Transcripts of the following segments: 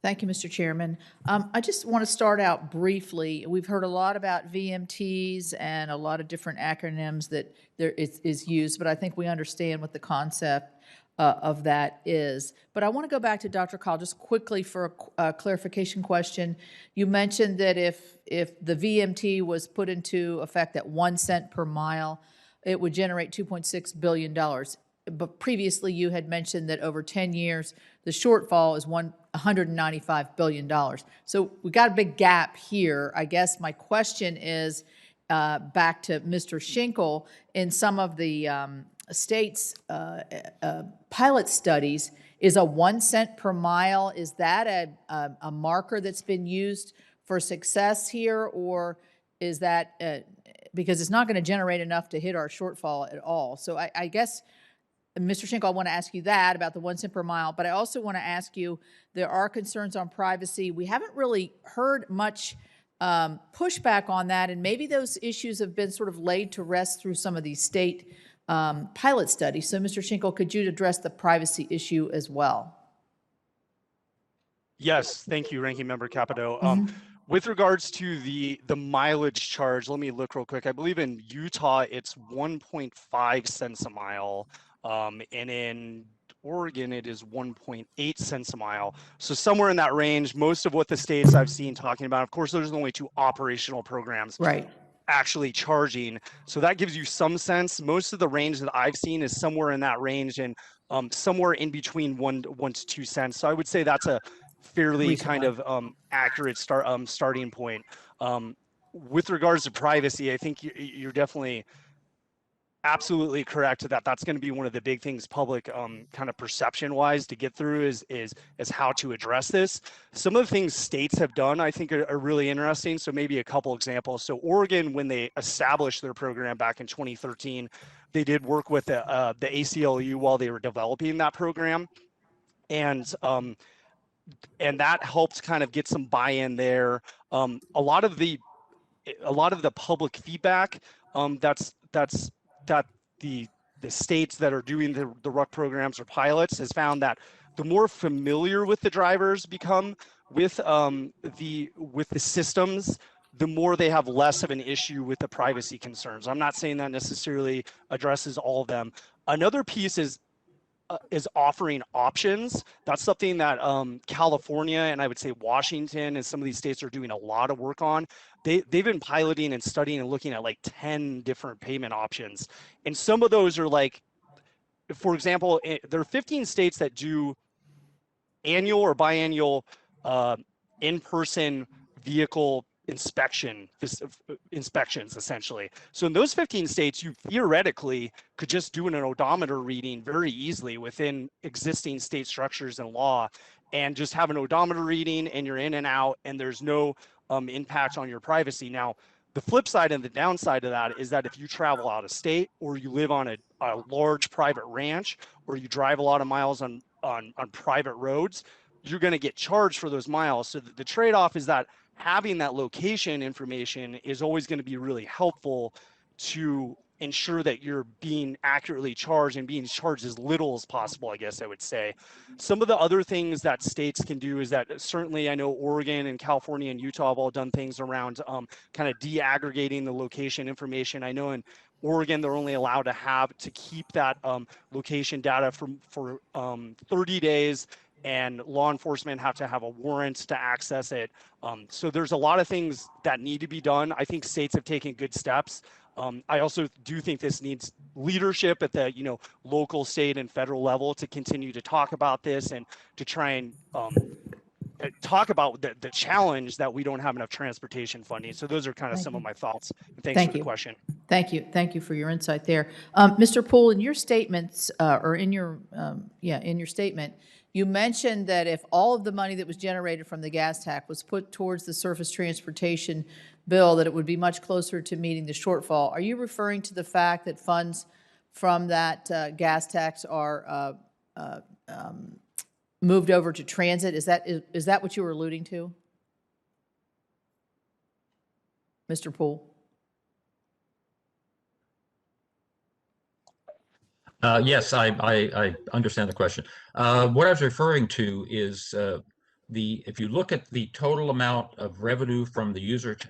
Thank you, Mr. Chairman. I just want to start out briefly. We've heard a lot about VMTs and a lot of different acronyms that there is used, but I think we understand what the concept of that is. But I want to go back to Dr. Call just quickly for a clarification question. You mentioned that if the VMT was put into effect at 1 cent per mile, it would generate $2.6 billion. But previously you had mentioned that over 10 years, the shortfall is $195 billion. So we got a big gap here. I guess my question is back to Mr. Schinkel. In some of the states' pilot studies, is a 1 cent per mile, is that a marker that's been used for success here, or is that, because it's not going to generate enough to hit our shortfall at all? So I guess, Mr. Schinkel, I want to ask you that about the 1 cent per mile, but I also want to ask you, there are concerns on privacy. We haven't really heard much pushback on that, and maybe those issues have been sort of laid to rest through some of these state pilot studies. So, Mr. Schinkel, could you address the privacy issue as well? Yes, thank you, Ranking Member Capito. With regards to the mileage charge, let me look real quick. I believe in Utah it's 1.5 cents a mile, and in Oregon it is 1.8 cents a mile. So somewhere in that range. Most of what the states I've seen talking about, of course, there's only 2 operational programs. Right. Actually charging, so that gives you some sense. Most of the range that I've seen is somewhere in that range, and somewhere in between 1 to 2 cents. So I would say that's a fairly kind of accurate starting point. With regards to privacy, I think you're definitely absolutely correct that that's going to be one of the big things public kind of perception wise to get through is how to address this. Some of the things states have done I think are really interesting. So maybe a couple examples. So Oregon, when they established their program back in 2013, they did work with the ACLU while they were developing that program, and that helped kind of get some buy-in there. A lot of the public feedback that the states that are doing the RUC programs or pilots has found that the more familiar with the drivers become with the systems, the more they have less of an issue with the privacy concerns. I'm not saying that necessarily addresses all of them. Another piece is offering options. That's something that California and I would say Washington and some of these states are doing a lot of work on. They've been piloting and studying and looking at like 10 different payment options. And some of those are like, for example, there are 15 states that do annual or biannual in-person vehicle inspections essentially. So in those 15 states, you theoretically could just do an odometer reading very easily within existing state structures and law, and just have an odometer reading and you're in and out, and there's no impact on your privacy. Now, the flip side and the downside of that is that if you travel out of state, or you live on a large private ranch, or you drive a lot of miles on private roads, you're going to get charged for those miles. So the trade-off is that having that location information is always going to be really helpful to ensure that you're being accurately charged and being charged as little as possible, I guess I would say. Some of the other things that states can do is that certainly I know Oregon and California and Utah have all done things around kind of de-aggregating the location information. I know in Oregon, they're only allowed to keep that location data for 30 days, and law enforcement have to have a warrant to access it. So there's a lot of things that need to be done. I think states have taken good steps. I also do think this needs leadership at the local, state, and federal level to continue to talk about this and to try and talk about the challenge that we don't have enough transportation funding. So those are kind of some of my thoughts. And thanks for the question. Thank you. Thank you for your insight there. Mr. Poole, in your statements, in your statement, you mentioned that if all of the money that was generated from the gas tax was put towards the surface transportation bill, that it would be much closer to meeting the shortfall. Are you referring to the fact that funds from that gas tax are moved over to transit? Is that what you were alluding to, Mr. Poole? Yes, I understand the question. What I was referring to is if you look at the total amount of revenue from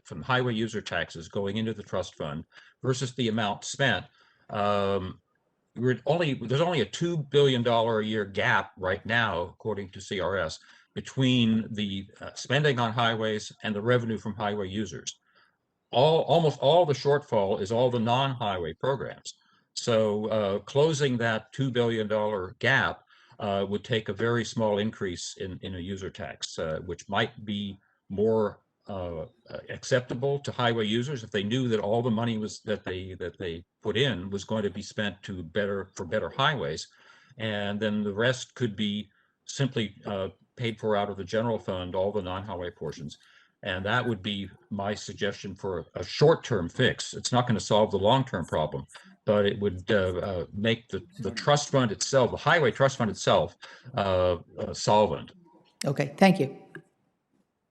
from highway user taxes going into the trust fund versus the amount spent, there's only a $2 billion a year gap right now, according to CRS, between the spending on highways and the revenue from highway users. Almost all the shortfall is all the non-highway programs. So closing that $2 billion gap would take a very small increase in a user tax, which might be more acceptable to highway users if they knew that all the money that they put in was going to be spent for better highways, and then the rest could be simply paid for out of the general fund, all the non-highway portions. And that would be my suggestion for a short-term fix. It's not going to solve the long-term problem, but it would make the trust fund itself, the highway trust fund itself, solvent. Okay, thank you.